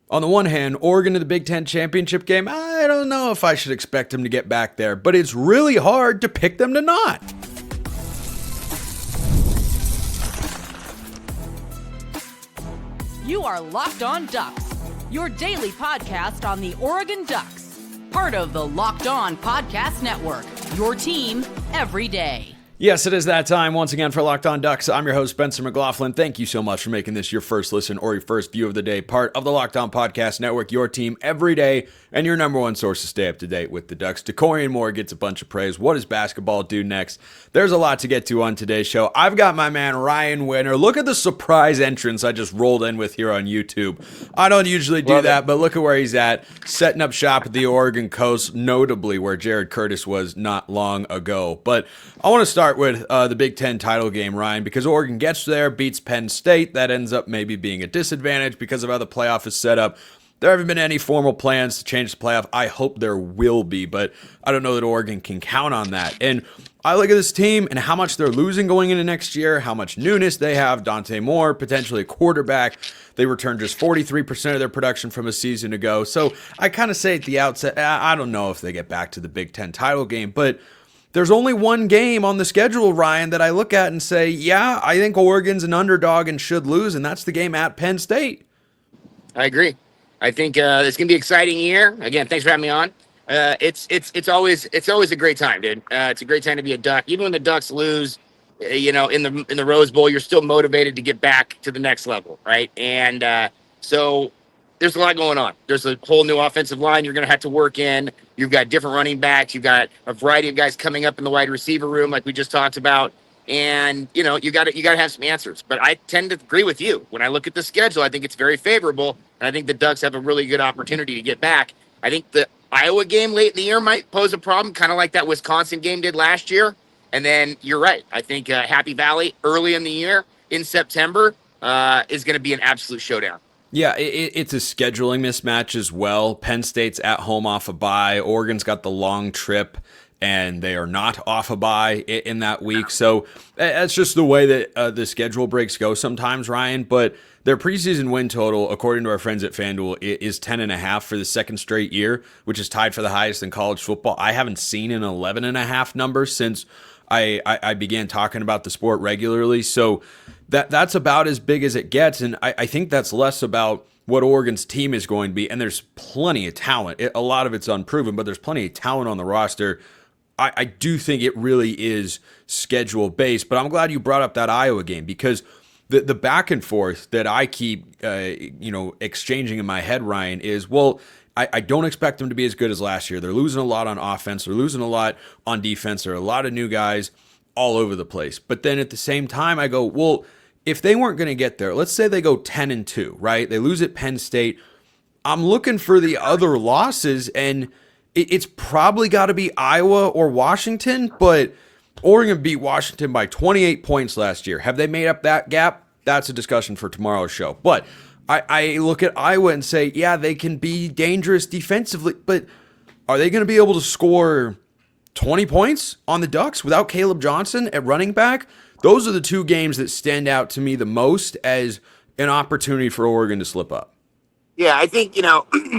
On the one hand, Oregon in the Big Ten championship game, I don't know if I should expect them to get back there, but it's really hard to pick them to not. You are Locked On Ducks, your daily podcast on the Oregon Ducks, part of the Locked On Podcast Network, your team every day. Yes, it is that time once again for Locked On Ducks. I'm your host, Spencer McLaughlin. Thank you so much for making this your first listen or your first view of the day, part of the Locked On Podcast Network, your team every day, and your number one source to stay up to date with the Ducks. Dakorien Moore gets a bunch of praise. What does basketball do next? There's a lot to get to on today's show. I've got my man Rian Winter. Look at the surprise entrance I just rolled in with here on YouTube. I don't usually do that, but look at where he's at, setting up shop at the Oregon coast, notably where Jared Curtis was not long ago. But I want to start with the Big Ten title game, Ryan, because Oregon gets there, beats Penn State. That ends up maybe being a disadvantage because of how the playoff is set up. There haven't been any formal plans to change the playoff. I hope there will be, but I don't know that Oregon can count on that. And I look at this team and how much they're losing going into next year, how much newness they have. Dante Moore, potentially a quarterback. They returned just 43% of their production from a season ago. So I kind of say at the outset, I don't know if they get back to the Big Ten title game, but there's only one game on the schedule, Ryan, that I look at and say, yeah, I think Oregon's an underdog and should lose, and that's the game at Penn State. I agree. I think it's gonna be an exciting year. Again, thanks for having me on. It's always a great time, dude. It's a great time to be a Duck. Even when the Ducks lose, in the Rose Bowl, you're still motivated to get back to the next level, right? And so there's a lot going on. There's a whole new offensive line you're gonna have to work in. You've got different running backs. You've got a variety of guys coming up in the wide receiver room, like we just talked about. And you got to have some answers. But I tend to agree with you. When I look at the schedule, I think it's very favorable, and I think the Ducks have a really good opportunity to get back. I think the Iowa game late in the year might pose a problem, kind of like that Wisconsin game did last year. And then you're right. I think Happy Valley early in the year in September is going to be an absolute showdown. Yeah, it's a scheduling mismatch as well. Penn State's at home off a bye. Oregon's got the long trip, and they are not off a bye in that week. So that's just the way that the schedule breaks go sometimes, Ryan. But their preseason win total, according to our friends at FanDuel, is 10.5 for the second straight year, which is tied for the highest in college football. I haven't seen an 11.5 number since I began talking about the sport regularly. So that's about as big as it gets. And I think that's less about what Oregon's team is going to be. And there's plenty of talent. A lot of it's unproven, but there's plenty of talent on the roster. I do think it really is schedule based, but I'm glad you brought up that Iowa game because the back and forth that I keep exchanging in my head, Ryan, is, well, I don't expect them to be as good as last year. They're losing a lot on offense. They're losing a lot on defense. There are a lot of new guys all over the place. But then at the same time, I go, well, if they weren't going to get there, let's say they go 10-2, right? They lose at Penn State. I'm looking for the other losses, and it's probably got to be Iowa or Washington, but Oregon beat Washington by 28 points last year. Have they made up that gap? That's a discussion for tomorrow's show. But I look at Iowa and say, yeah, they can be dangerous defensively, but are they going to be able to score 20 points on the Ducks without Caleb Johnson at running back? Those are the two games that stand out to me the most as an opportunity for Oregon to slip up. Yeah, I think,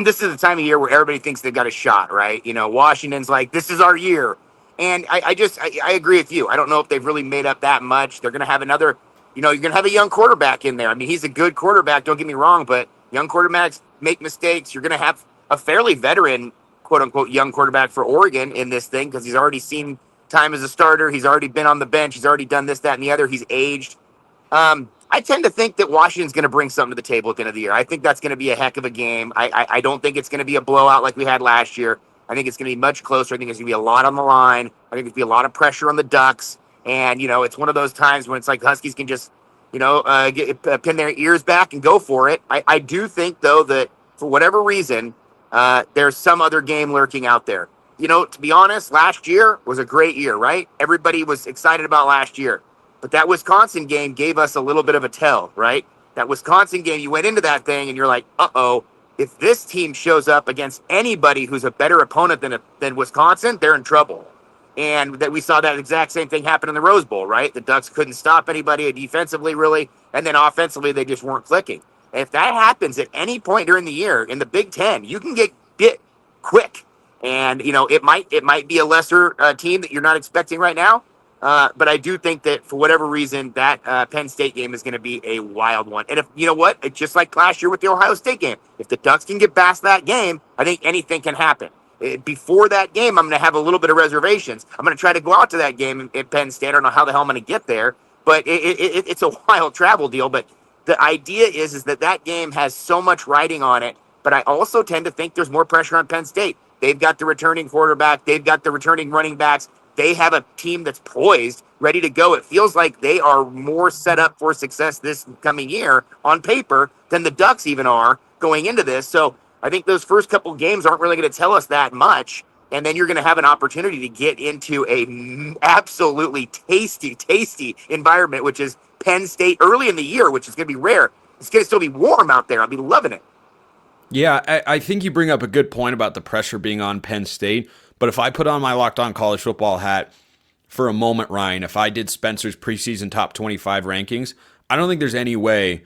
this is the time of year where everybody thinks they've got a shot, right? Washington's like, this is our year. And I agree with you. I don't know if they've really made up that much. They're going to have another, you're going to have a young quarterback in there. I mean, he's a good quarterback, don't get me wrong, but young quarterbacks make mistakes. You're going to have a fairly veteran, quote unquote, young quarterback for Oregon in this thing because he's already seen time as a starter. He's already been on the bench. He's already done this, that, and the other. He's aged. I tend to think that Washington's going to bring something to the table at the end of the year. I think that's going to be a heck of a game. I don't think it's going to be a blowout like we had last year. I think it's going to be much closer. I think there's going to be a lot on the line. I think there's going to be a lot of pressure on the Ducks. And, it's one of those times when it's like Huskies can just, pin their ears back and go for it. I do think, though, that for whatever reason, there's some other game lurking out there. To be honest, last year was a great year, right? Everybody was excited about last year. But that Wisconsin game gave us a little bit of a tell, right? That Wisconsin game, you went into that thing and you're like, uh-oh, if this team shows up against anybody who's a better opponent than Wisconsin, they're in trouble. And that we saw that exact same thing happen in the Rose Bowl, right? The Ducks couldn't stop anybody defensively, really, and then offensively, they just weren't clicking. If that happens at any point during the year in the Big Ten, you can get bit quick. And, it might be a lesser team that you're not expecting right now. But I do think that for whatever reason, that Penn State game is going to be a wild one. And if you know what, it's just like last year with the Ohio State game. If the Ducks can get past that game, I think anything can happen. Before that game, I'm going to have a little bit of reservations. I'm going to try to go out to that game at Penn State. I don't know how the hell I'm going to get there, but it's a wild travel deal. But the idea is that game has so much riding on it. But I also tend to think there's more pressure on Penn State. They've got the returning quarterback. They've got the returning running backs. They have a team that's poised, ready to go. It feels like they are more set up for success this coming year on paper than the Ducks even are going into this. So I think those first couple games aren't really going to tell us that much. And then you're going to have an opportunity to get into a absolutely tasty environment, which is Penn State early in the year, which is going to be rare. It's going to still be warm out there. I'll be loving it. Yeah, I think you bring up a good point about the pressure being on Penn State. But if I put on my Locked On College Football hat for a moment, Ryan, if I did Spencer's preseason top 25 rankings, I don't think there's any way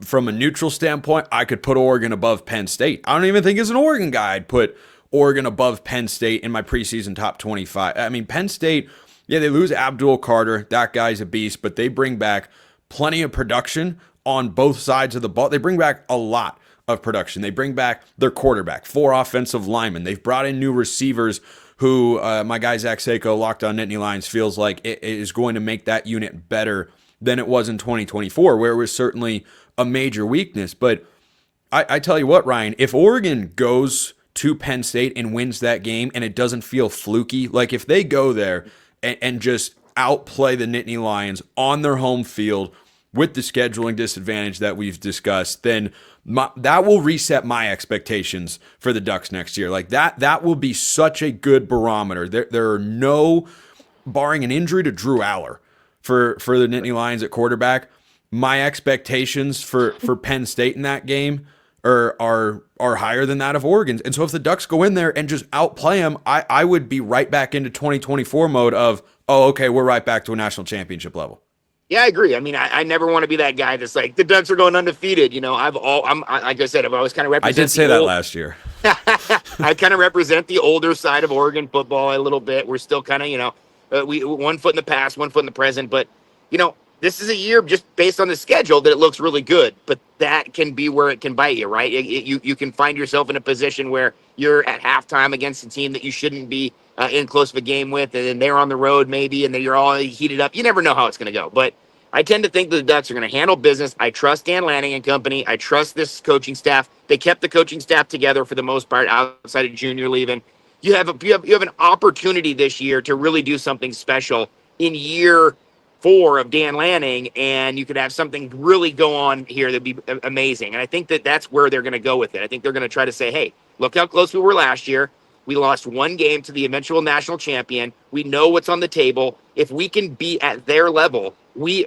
from a neutral standpoint I could put Oregon above Penn State. I don't even think as an Oregon guy I'd put Oregon above Penn State in my preseason top 25. I mean, Penn State, yeah, they lose Abdul Carter. That guy's a beast, but they bring back plenty of production on both sides of the ball. They bring back a lot of production. They bring back their quarterback, 4 offensive linemen. They've brought in new receivers who my guy Zach Seiko, Locked On Nittany Lions, feels like it is going to make that unit better than it was in 2024, where it was certainly a major weakness. But I tell you what, Ryan, if Oregon goes to Penn State and wins that game and it doesn't feel fluky, like if they go there and just outplay the Nittany Lions on their home field with the scheduling disadvantage that we've discussed, then that will reset my expectations for the Ducks next year. Like that will be such a good barometer. There are no, barring an injury to Drew Aller for the Nittany Lions at quarterback, my expectations for Penn State in that game are higher than that of Oregon's. And so if the Ducks go in there and just outplay them, I would be right back into 2024 mode of, oh, okay, we're right back to a national championship level. Yeah, I agree. I mean, I never want to be that guy that's like, the Ducks are going undefeated. I'm like I said, I've always kind of represented. I did say that last year. I kind of represent the older side of Oregon football a little bit. We're still kind of, we 1 foot in the past, 1 foot in the present. But, this is a year just based on the schedule that it looks really good. But that can be where it can bite you, right? You can find yourself in a position where you're at halftime against a team that you shouldn't be in close of a game with, and then they're on the road maybe, and then you're all heated up. You never know how it's going to go. But I tend to think that the Ducks are going to handle business. I trust Dan Lanning and company. I trust this coaching staff. They kept the coaching staff together for the most part outside of Junior leaving. You have an opportunity this year to really do something special in year 4 of Dan Lanning, and you could have something really go on here that'd be amazing. And I think that that's where they're going to go with it. I think they're going to try to say, hey, look how close we were last year. We lost 1 game to the eventual national champion. We know what's on the table. If we can be at their level, why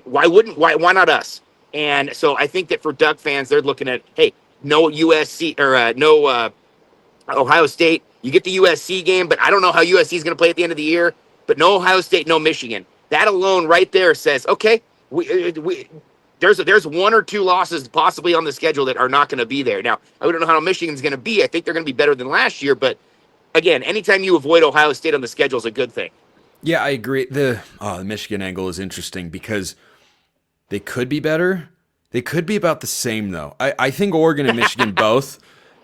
not us? And so I think that for Duck fans, they're looking at, hey, no USC or no Ohio State. You get the USC game, but I don't know how USC is going to play at the end of the year. But no Ohio State, no Michigan. That alone right there says, okay, there's 1 or 2 losses possibly on the schedule that are not going to be there. Now, I don't know how Michigan's going to be. I think they're going to be better than last year. But again, anytime you avoid Ohio State on the schedule is a good thing. Yeah, I agree. The Michigan angle is interesting because they could be better. They could be about the same, though. I think Oregon and Michigan both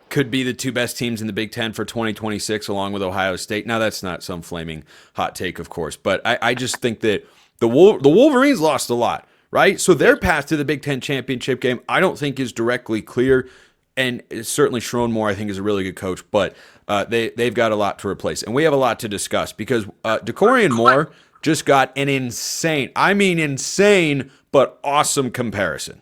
could be the 2 best teams in the Big Ten for 2026, along with Ohio State. Now, that's not some flaming hot take, of course, but I just think that the Wolverines lost a lot, right? So their path to the Big Ten championship game, I don't think is directly clear, and certainly Sherrone Moore, I think, is a really good coach, but they've got a lot to replace, and we have a lot to discuss because Dakorien Moore just got an insane, but awesome comparison.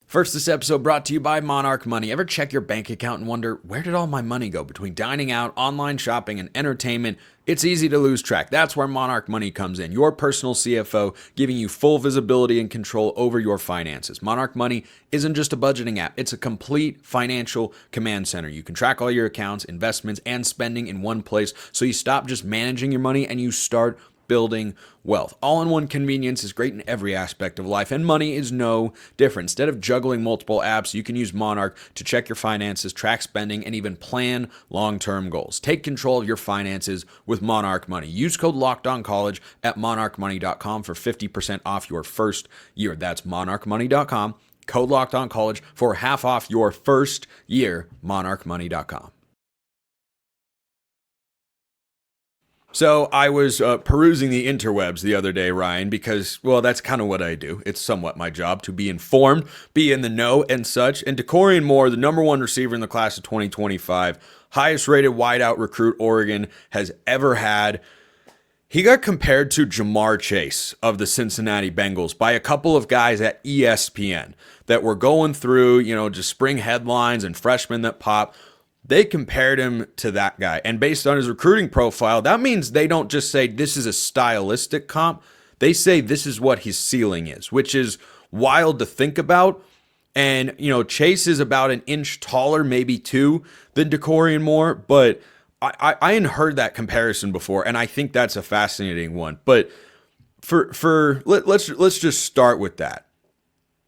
First, this episode brought to you by Monarch Money. Ever check your bank account and wonder, where did all my money go between dining out, online shopping, and entertainment? It's easy to lose track. That's where Monarch Money comes in, your personal CFO, giving you full visibility and control over your finances. Monarch Money isn't just a budgeting app. It's a complete financial command center. You can track all your accounts, investments, and spending in one place, so you stop just managing your money and you start building wealth. All-in-one convenience is great in every aspect of life, and money is no different. Instead of juggling multiple apps, you can use Monarch to check your finances, track spending, and even plan long-term goals. Take control of your finances with Monarch Money. Use code LOCKEDONCollege at monarchmoney.com for 50% off your first year. That's monarchmoney.com. Code LOCKEDONCollege for half off your first year. monarchmoney.com. So I was perusing the interwebs the other day, Ryan, because, well, that's kind of what I do. It's somewhat my job to be informed, be in the know and such. And Dakorien Moore, the number one receiver in the class of 2025, highest rated wideout recruit Oregon has ever had. He got compared to Jamar Chase of the Cincinnati Bengals by a couple of guys at ESPN that were going through, just spring headlines and freshmen that pop. They compared him to that guy. And based on his recruiting profile, that means they don't just say this is a stylistic comp. They say this is what his ceiling is, which is wild to think about. And, Chase is about an inch taller, maybe two, than Dakorien Moore. But I hadn't heard that comparison before, and I think that's a fascinating one. But let's just start with that.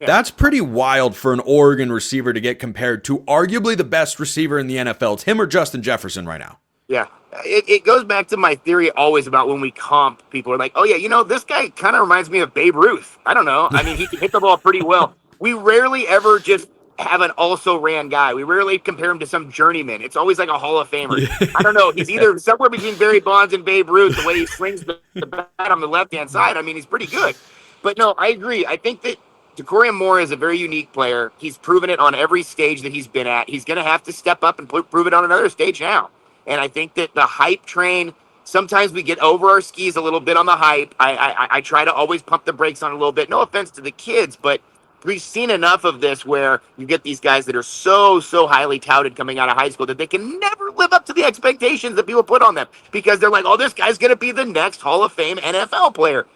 Yeah. That's pretty wild for an Oregon receiver to get compared to arguably the best receiver in the NFL. It's him or Justin Jefferson right now. Yeah, it goes back to my theory always about when we comp, people are like, oh yeah, this guy kind of reminds me of Babe Ruth. I don't know. I mean, he can hit the ball pretty well. We rarely ever just have an also-ran guy. We rarely compare him to some journeyman. It's always like a Hall of Famer. I don't know. He's either somewhere between Barry Bonds and Babe Ruth, the way he swings the bat on the left-hand side. I mean, he's pretty good. But no, I agree. I think that Dakorien Moore is a very unique player. He's proven it on every stage that he's been at. He's going to have to step up and prove it on another stage now. And I think that the hype train, sometimes we get over our skis a little bit on the hype. I try to always pump the brakes on a little bit. No offense to the kids, but we've seen enough of this where you get these guys that are so highly touted coming out of high school that they can never live up to the expectations that people put on them because they're like, oh, this guy's going to be the next Hall of Fame NFL player.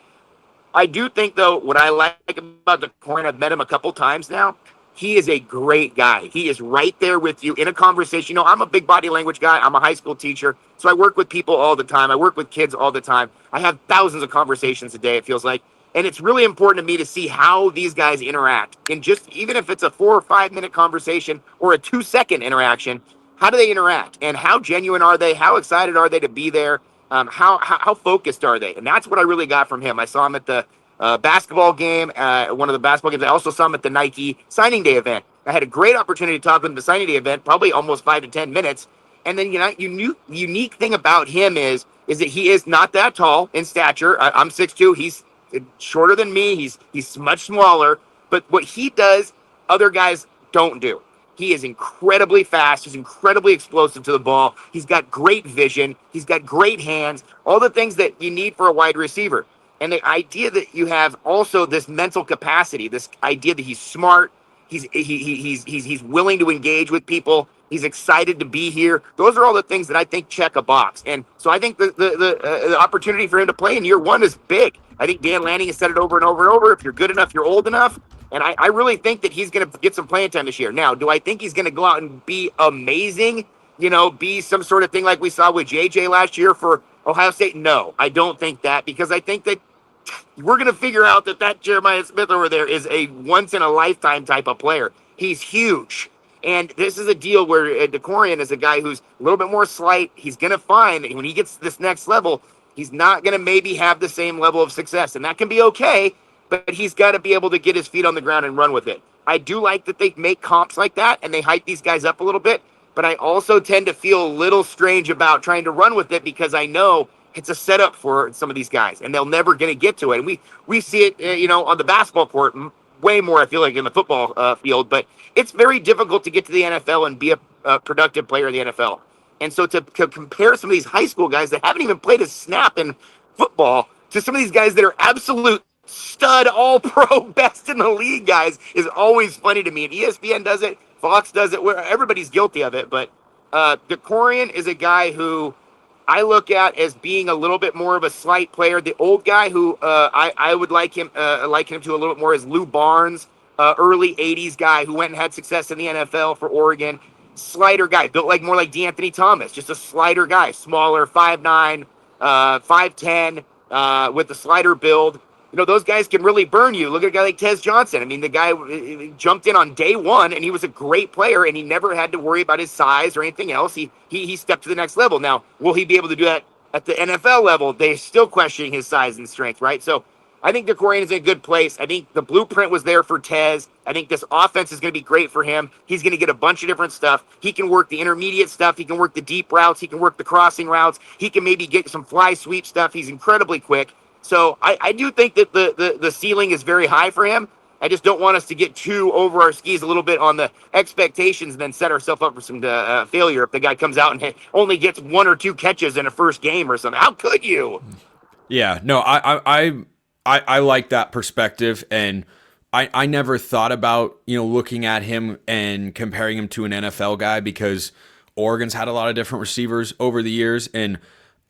I do think, though, what I like about Dakorien, I've met him a couple times now, he is a great guy. He is right there with you in a conversation. I'm a big body language guy. I'm a high school teacher, so I work with people all the time. I work with kids all the time. I have thousands of conversations a day, it feels like. And it's really important to me to see how these guys interact. And just even if it's a 4 or 5 minute conversation or a 2-second interaction, how do they interact? And how genuine are they? How excited are they to be there? How focused are they? And that's what I really got from him. I saw him at the basketball game, one of the basketball games. I also saw him at the Nike signing day event. I had a great opportunity to talk with him at the signing day event, probably almost 5 to 10 minutes. And then, unique thing about him is that he is not that tall in stature. I'm 6'2". He's shorter than me. He's much smaller. But what he does, other guys don't do. He is incredibly fast. He's incredibly explosive to the ball. He's got great vision. He's got great hands. All the things that you need for a wide receiver. And the idea that you have also this mental capacity, this idea that he's smart, he's willing to engage with people, he's excited to be here. Those are all the things that I think check a box. And so I think the opportunity for him to play in year one is big. I think Dan Lanning has said it over and over and over. If you're good enough, you're old enough. And I really think that he's going to get some playing time this year. Now, do I think he's going to go out and be amazing? Be some sort of thing like we saw with JJ last year for Ohio State? No, I don't think that, because I think that we're going to figure out that Jeremiah Smith over there is a once-in-a-lifetime type of player. He's huge. And this is a deal where Dakorien is a guy who's a little bit more slight. He's going to find that when he gets to this next level, he's not going to maybe have the same level of success. And that can be okay, but he's got to be able to get his feet on the ground and run with it. I do like that they make comps like that and they hype these guys up a little bit, but I also tend to feel a little strange about trying to run with it because I know it's a setup for some of these guys and they're never going to get to it. And we see it, on the basketball court way more, I feel like, in the football field, but it's very difficult to get to the NFL and be a productive player in the NFL. And so to compare some of these high school guys that haven't even played a snap in football to some of these guys that are absolute stud, all-pro, best in the league guys is always funny to me. And ESPN does it, Fox does it, where everybody's guilty of it. But Dakorien is a guy who I look at as being a little bit more of a slight player. The old guy who I would like him to a little bit more is Lou Barnes, early 80s guy who went and had success in the NFL for Oregon. Slider guy, built more like DeAnthony Thomas, just a slider guy, smaller, 5'9", 5'10", with the slider build. Those guys can really burn you. Look at a guy like Tez Johnson. I mean, the guy jumped in on day one, and he was a great player, and he never had to worry about his size or anything else. He stepped to the next level. Now, will he be able to do that at the NFL level? They're still questioning his size and strength, right? So I think Dakorien is in a good place. I think the blueprint was there for Tez. I think this offense is going to be great for him. He's going to get a bunch of different stuff. He can work the intermediate stuff. He can work the deep routes. He can work the crossing routes. He can maybe get some fly sweep stuff. He's incredibly quick. So I do think that the ceiling is very high for him. I just don't want us to get too over our skis a little bit on the expectations and then set ourselves up for some failure if the guy comes out and only gets 1 or 2 catches in a first game or something. How could you? Yeah, no, I like that perspective, and I never thought about looking at him and comparing him to an NFL guy because Oregon's had a lot of different receivers over the years, and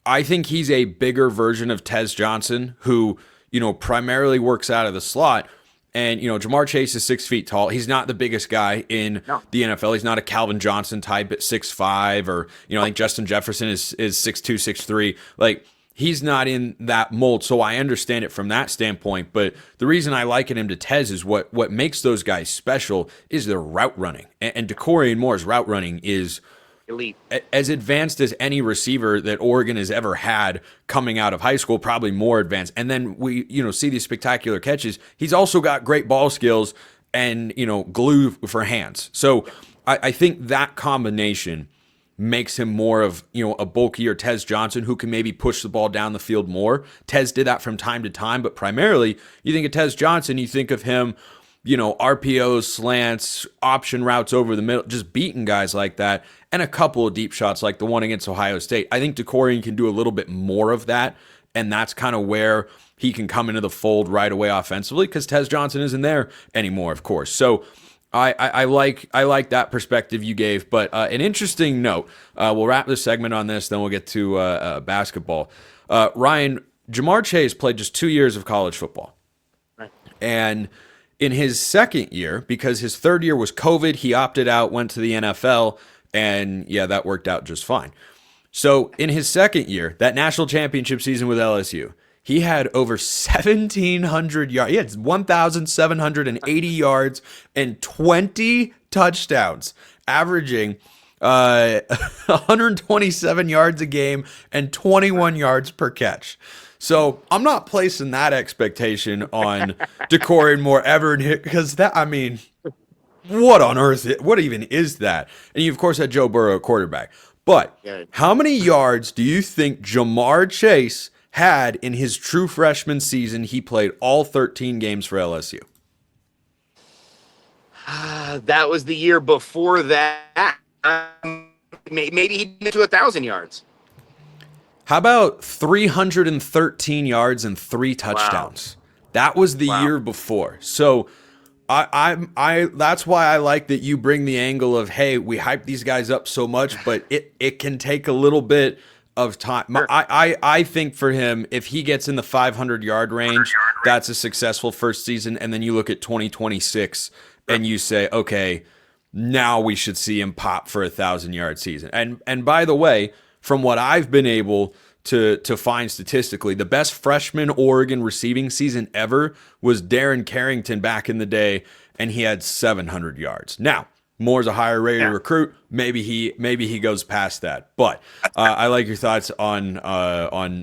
I think he's a bigger version of Tez Johnson, who, primarily works out of the slot. And, Jamar Chase is 6 feet tall. He's not the biggest guy in the NFL. He's not a Calvin Johnson type at 6'5", or, I think Justin Jefferson is 6'2", 6'3". Like, he's not in that mold. So I understand it from that standpoint. But the reason I liken him to Tez is what makes those guys special is their route running. And Dakorien Moore's route running is elite, as advanced as any receiver that Oregon has ever had coming out of high school, probably more advanced. And then we, see these spectacular catches. He's also got great ball skills and, glue for hands. So I think that combination makes him more of, a bulkier Tez Johnson who can maybe push the ball down the field more. Tez did that from time to time, but primarily you think of Tez Johnson, you think of him, RPOs, slants, option routes over the middle, just beating guys like that, and a couple of deep shots like the one against Ohio State. I think Dakorien can do a little bit more of that, and that's kind of where he can come into the fold right away offensively because Tez Johnson isn't there anymore, of course. So I like that perspective you gave, but an interesting note. We'll wrap this segment on this, then we'll get to basketball. Ryan, Jamar Chase played just 2 years of college football. Right. And in his second year, because his third year was COVID, he opted out, went to the NFL, and that worked out just fine. So in his second year, that national championship season with LSU, he had over 1,700 yards. He had 1,780 yards and 20 touchdowns, averaging 127 yards a game and 21 yards per catch. So I'm not placing that expectation on Dakorien Moore ever, because what on earth? What even is that? And you, of course, had Joe Burrow at quarterback. But how many yards do you think Jamar Chase had in his true freshman season? He played all 13 games for LSU. That was the year before that. Maybe he did to 1,000 yards. How about 313 yards and 3 touchdowns? Wow. That was the year before. So I that's why I like that you bring the angle of, hey, we hype these guys up so much, but it can take a little bit of time. Sure. I think for him, if he gets in the 500-yard range, that's a successful first season. And then you look at 2026 and you say, okay, now we should see him pop for 1,000-yard season. And by the way, from what I've been able to find statistically, the best freshman Oregon receiving season ever was Darren Carrington back in the day, and he had 700 yards. Now, Moore's a higher rated recruit. Maybe he goes past that. But I like your thoughts on the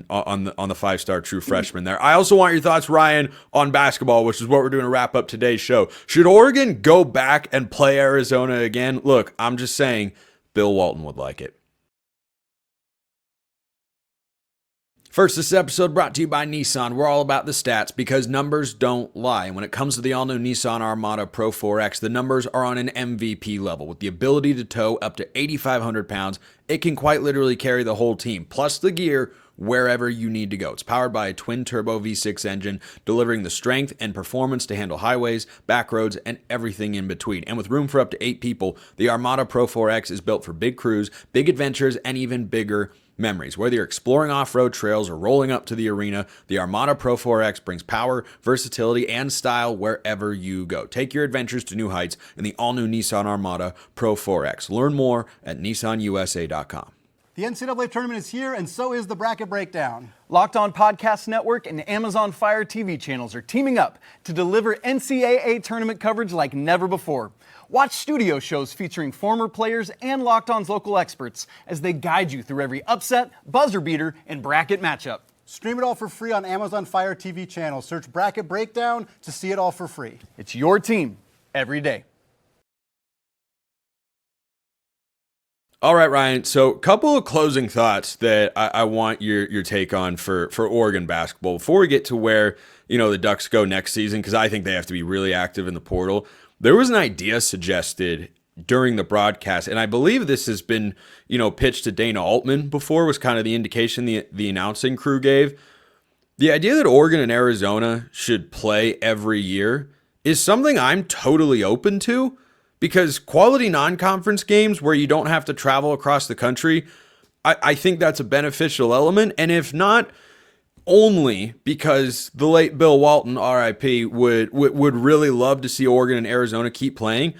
5-star true freshman there. I also want your thoughts, Ryan, on basketball, which is what we're doing to wrap up today's show. Should Oregon go back and play Arizona again? Look, I'm just saying Bill Walton would like it. First, this episode brought to you by Nissan. We're all about the stats because numbers don't lie. And when it comes to the all-new Nissan Armada Pro 4X, the numbers are on an MVP level. With the ability to tow up to 8,500 pounds, it can quite literally carry the whole team, plus the gear, wherever you need to go. It's powered by a twin-turbo V6 engine, delivering the strength and performance to handle highways, back roads, and everything in between. And with room for up to 8 people, the Armada Pro 4X is built for big crews, big adventures, and even bigger memories. Whether you're exploring off-road trails or rolling up to the arena, the Armada Pro 4X brings power, versatility, and style wherever you go. Take your adventures to new heights in the all-new Nissan Armada Pro 4X. Learn more at nissanusa.com. The NCAA tournament is here, and so is the bracket breakdown. Locked On Podcast Network and Amazon Fire TV channels are teaming up to deliver NCAA tournament coverage like never before. Watch studio shows featuring former players and Locked On's local experts as they guide you through every upset, buzzer beater, and bracket matchup. Stream it all for free on Amazon Fire TV channel. Search Bracket Breakdown to see it all for free. It's your team every day. All right, Ryan. So a couple of closing thoughts that I want your take on for Oregon basketball before we get to where, the Ducks go next season, because I think they have to be really active in the portal. There was an idea suggested during the broadcast, and I believe this has been, pitched to Dana Altman before, was kind of the indication the announcing crew gave. The idea that Oregon and Arizona should play every year is something I'm totally open to. Because quality non-conference games where you don't have to travel across the country, I think that's a beneficial element. And if not, only because the late Bill Walton, RIP, would really love to see Oregon and Arizona keep playing.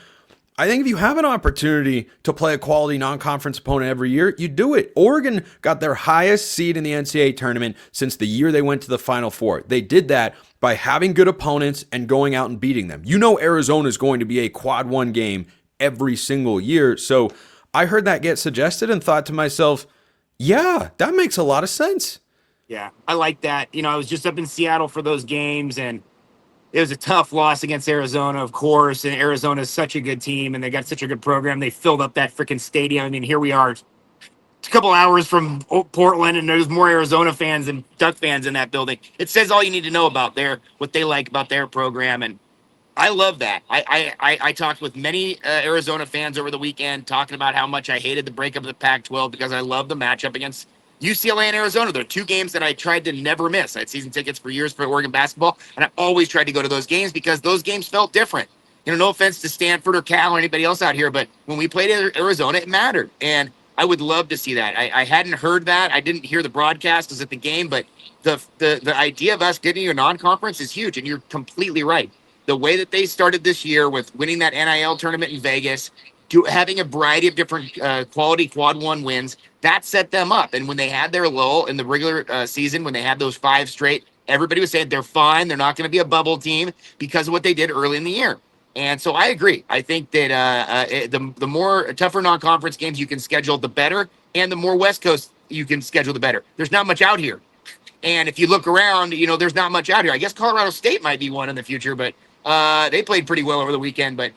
I think if you have an opportunity to play a quality non-conference opponent every year, you do it. Oregon got their highest seed in the NCAA tournament since the year they went to the Final Four. They did that by having good opponents and going out and beating them. Arizona is going to be a quad one game every single year. So I heard that get suggested and thought to myself, yeah, that makes a lot of sense. Yeah, I like that. I was just up in Seattle for those games, and it was a tough loss against Arizona, of course. And Arizona is such a good team, and they got such a good program. They filled up that freaking stadium. I mean, here we are, a couple hours from Portland, and there's more Arizona fans and Duck fans in that building. It says all you need to know about what they like about their program, and I love that. I talked with many Arizona fans over the weekend talking about how much I hated the breakup of the Pac-12 because I love the matchup against UCLA and Arizona. They're two games that I tried to never miss. I had season tickets for years for Oregon basketball, and I always tried to go to those games because those games felt different. No offense to Stanford or Cal or anybody else out here, but when we played Arizona, it mattered. And I would love to see that. I hadn't heard that. I didn't hear the broadcast. I was at the game, but the idea of us getting a non-conference is huge, and you're completely right. The way that they started this year with winning that NIL tournament in Vegas, having a variety of different quality quad one wins, that set them up. And when they had their lull in the regular season, when they had those 5 straight, everybody was saying they're fine. They're not going to be a bubble team because of what they did early in the year. And so I agree. I think that the more tougher non-conference games you can schedule, the better. And the more West Coast you can schedule, the better. There's not much out here. And if you look around, there's not much out here. I guess Colorado State might be one in the future, but they played pretty well over the weekend. But,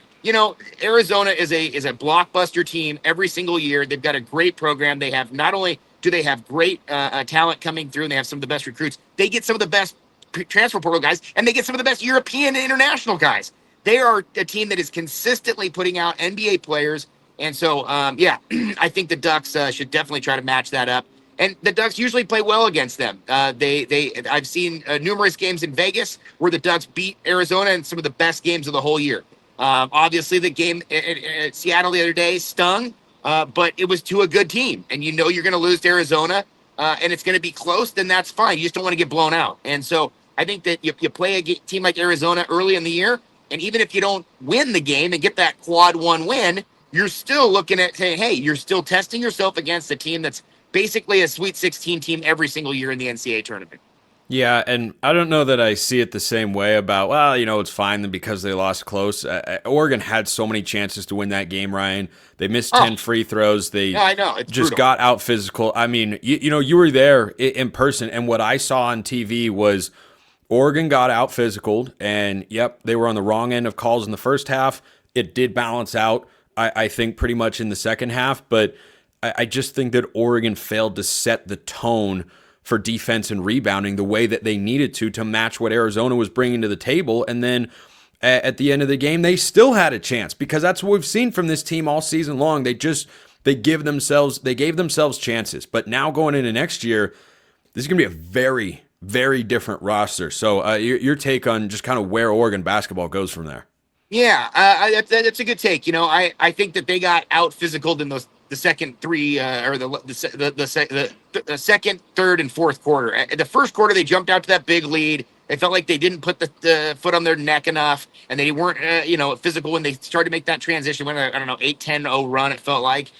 Arizona is a blockbuster team every single year. They've got a great program. They have not only do they have great talent coming through, and they have some of the best recruits, they get some of the best transfer portal guys, and they get some of the best European and international guys. They are a team that is consistently putting out NBA players. And so, I think the Ducks should definitely try to match that up. And the Ducks usually play well against them. I've seen numerous games in Vegas where the Ducks beat Arizona in some of the best games of the whole year. Obviously, the game at Seattle the other day stung, but it was to a good team. And you're going to lose to Arizona, and it's going to be close, then that's fine. You just don't want to get blown out. And so I think that you play a team like Arizona early in the year, and even if you don't win the game and get that quad one win, you're still looking at saying, hey, you're still testing yourself against a team that's basically a Sweet 16 team every single year in the NCAA tournament. Yeah, and I don't know that I see it the same way about, it's fine because they lost close. Oregon had so many chances to win that game, Ryan. They missed 10 free throws. I know. It's just brutal. Got out physical. I mean, you were there in person, and what I saw on TV was Oregon got out physicaled, and they were on the wrong end of calls in the first half. It did balance out, I think, pretty much in the second half, but I just think that Oregon failed to set the tone for defense and rebounding the way that they needed to match what Arizona was bringing to the table. And then at the end of the game, they still had a chance, because that's what we've seen from this team all season long. They gave themselves chances. But now going into next year, this is going to be a very, very different roster. So your take on just kind of where Oregon basketball goes from there. Yeah, that's a good take. I think that they got out physicaled in the second three or the second, third, and fourth quarter. At the first quarter, they jumped out to that big lead. They felt like they didn't put the foot on their neck enough, and they weren't physical when they started to make that transition. Went 8-10-0 run. It felt like.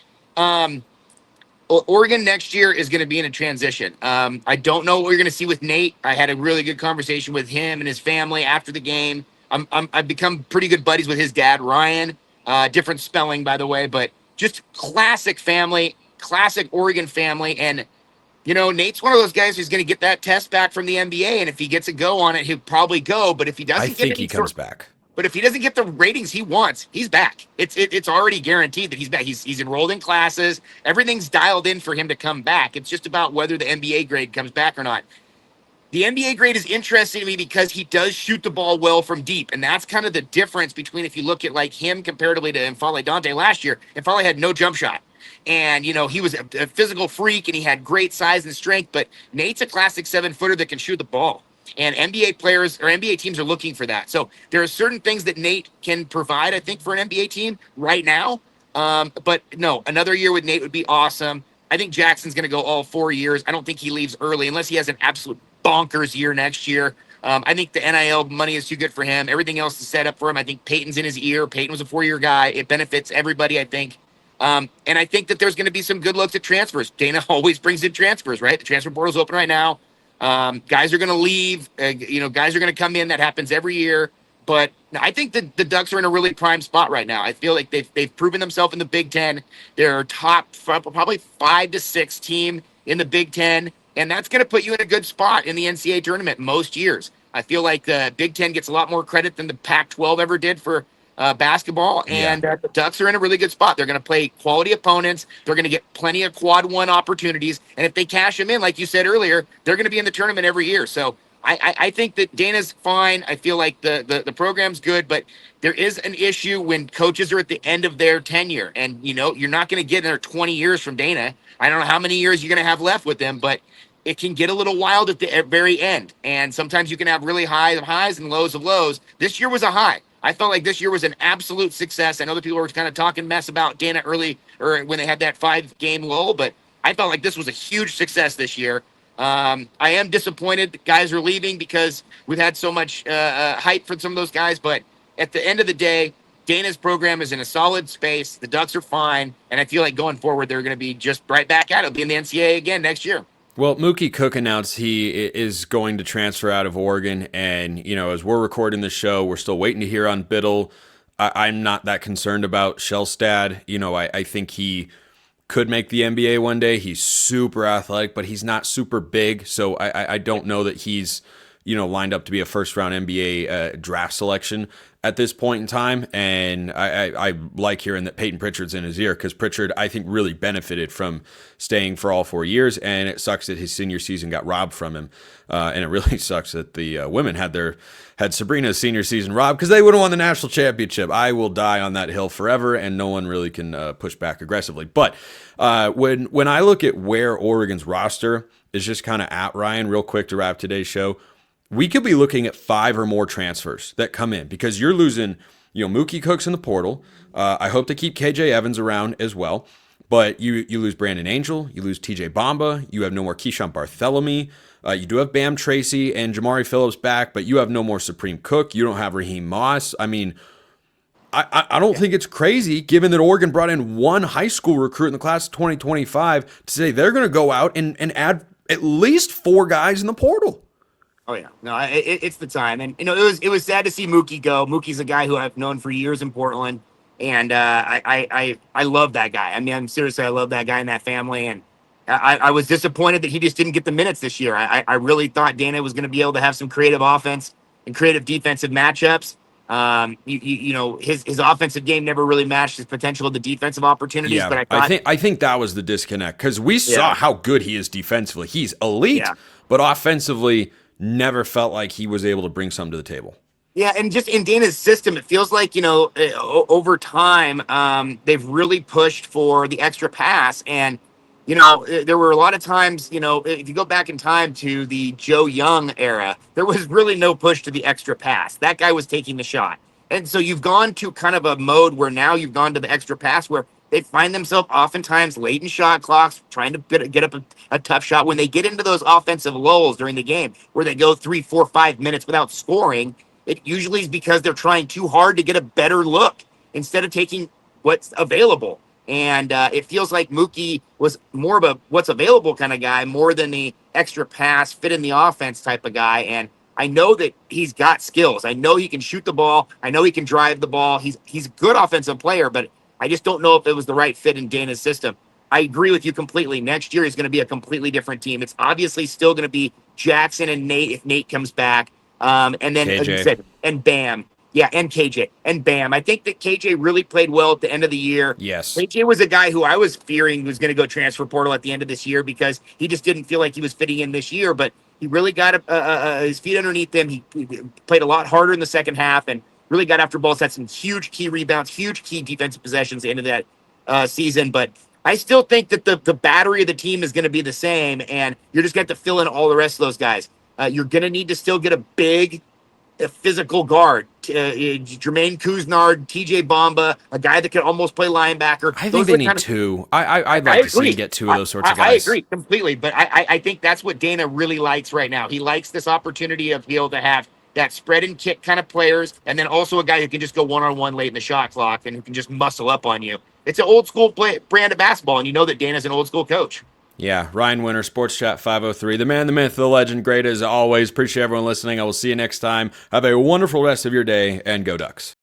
Oregon next year is going to be in a transition. I don't know what we're going to see with Nate. I had a really good conversation with him and his family after the game. I've become pretty good buddies with his dad, Ryan. Different spelling, by the way, but just classic family, classic Oregon family. And, Nate's one of those guys who's going to get that test back from the NBA. And if he gets a go on it, he'll probably go. But if he doesn't I think he comes back. But if he doesn't get the ratings he wants, he's back. It's already guaranteed that he's back. He's enrolled in classes. Everything's dialed in for him to come back. It's just about whether the NBA grade comes back or not. The NBA grade is interesting to me because he does shoot the ball well from deep. And that's kind of the difference between if you look at like him comparatively to N'Faly Dante last year. N'Faly had no jump shot. And, he was a physical freak and he had great size and strength. But Nate's a classic 7-footer that can shoot the ball. And NBA players or NBA teams are looking for that. So there are certain things that Nate can provide, I think, for an NBA team right now. But no, another year with Nate would be awesome. I think Jackson's going to go all 4 years. I don't think he leaves early unless he has an absolute bonkers year next year. I think the NIL money is too good for him. Everything else is set up for him. I think Peyton's in his ear. Peyton was a 4-year guy. It benefits everybody, I think. And I think that there's going to be some good looks at transfers. Dana always brings in transfers, right? The transfer portal's open right now. Guys are going to leave. Guys are going to come in. That happens every year. But I think the Ducks are in a really prime spot right now. I feel like they've proven themselves in the Big Ten. They're top probably 5 to 6 team in the Big Ten, and that's going to put you in a good spot in the NCAA tournament most years. I feel like the Big Ten gets a lot more credit than the Pac-12 ever did for basketball, and the Ducks are in a really good spot. They're going to play quality opponents. They're going to get plenty of quad one opportunities, and if they cash them in, like you said earlier, they're going to be in the tournament every year. So I think that Dana's fine. I feel like the program's good, but there is an issue when coaches are at the end of their tenure, and you're not going to get another 20 years from Dana. I don't know how many years you're going to have left with him, but it can get a little wild at the very end, and sometimes you can have really highs of highs and lows of lows. This year was a high. I felt like this year was an absolute success. I know that people were kind of talking mess about Dana early or when they had that 5-game lull, but I felt like this was a huge success this year. I am disappointed that guys are leaving because we've had so much hype for some of those guys. But at the end of the day, Dana's program is in a solid space. The Ducks are fine. And I feel like going forward, they're going to be just right back at it. It'll be in the NCAA again next year. Well, Mookie Cook announced he is going to transfer out of Oregon, and as we're recording the show, we're still waiting to hear on Biddle. I'm not that concerned about Shellstad. I think he could make the NBA one day. He's super athletic, but he's not super big, so I don't know that he's lined up to be a first-round NBA draft selection at this point in time. And I like hearing that Peyton Pritchard's in his ear, because Pritchard, I think, really benefited from staying for all 4 years, and it sucks that his senior season got robbed from him. And it really sucks that the women had Sabrina's senior season robbed, because they would have won the national championship. I will die on that hill forever, and no one really can push back aggressively. But when I look at where Oregon's roster is just kind of at, Ryan, real quick to wrap today's show, we could be looking at 5 or more transfers that come in, because you're losing, Mookie Cook's in the portal. I hope to keep KJ Evans around as well, but you lose Brandon Angel, you lose TJ Bamba, you have no more Keyshawn Bartholomew. You do have Bam Tracy and Jamari Phillips back, but you have no more Supreme Cook. You don't have Raheem Moss. I mean, I don't think it's crazy, given that Oregon brought in one high school recruit in the class of 2025, to say they're going to go out and add at least 4 guys in the portal. Oh yeah, no, it's the time, and it was sad to see Mookie go. Mookie's a guy who I've known for years in Portland, and I love that guy. I mean, I'm seriously, I love that guy and that family, and I was disappointed that he just didn't get the minutes this year. I really thought Dana was going to be able to have some creative offense and creative defensive matchups. His offensive game never really matched his potential of the defensive opportunities. Yeah, but I think that was the disconnect, because we saw how good he is defensively. He's elite, but offensively, never felt like he was able to bring something to the table. Yeah, and just in Dana's system, it feels like, over time, they've really pushed for the extra pass. And, there were a lot of times, if you go back in time to the Joe Young era, there was really no push to the extra pass. That guy was taking the shot. And so you've gone to kind of a mode where now you've gone to the extra pass, where they find themselves oftentimes late in shot clocks, trying to get up a tough shot. When they get into those offensive lulls during the game, where they go 3, 4, 5 minutes without scoring, it usually is because they're trying too hard to get a better look instead of taking what's available. And it feels like Mookie was more of a what's available kind of guy, more than the extra pass, fit in the offense type of guy. And I know that he's got skills. I know he can shoot the ball. I know he can drive the ball. He's a good offensive player, but I just don't know if it was the right fit in Dana's system. I agree with you completely. Next year is going to be a completely different team. It's obviously still going to be Jackson and Nate if Nate comes back. And then, as you KJ. said, and Bam. Yeah, and KJ and Bam. I think that KJ really played well at the end of the year. Yes. KJ was a guy who I was fearing was going to go transfer portal at the end of this year because he just didn't feel like he was fitting in this year. But he really got his feet underneath him. He played a lot harder in the second half and really got after balls. Had some huge key rebounds, huge key defensive possessions at the end of that season. But I still think that the battery of the team is going to be the same, and you're just going to have to fill in all the rest of those guys. You're going to need to still get a big physical guard, Jermaine Kuznard, TJ Bamba, a guy that can almost play linebacker. I think they need two. I'd like to see him get two of those sorts of guys. I agree completely, but I think that's what Dana really likes right now. He likes this opportunity of being able to have that spread and kick kind of players, and then also a guy who can just go one-on-one late in the shot clock and who can just muscle up on you. It's an old school brand of basketball, and you know that Dana's an old school coach. Yeah, Rian Winter, Sports Chat 503. The man, the myth, the legend, great as always. Appreciate everyone listening. I will see you next time. Have a wonderful rest of your day, and go Ducks.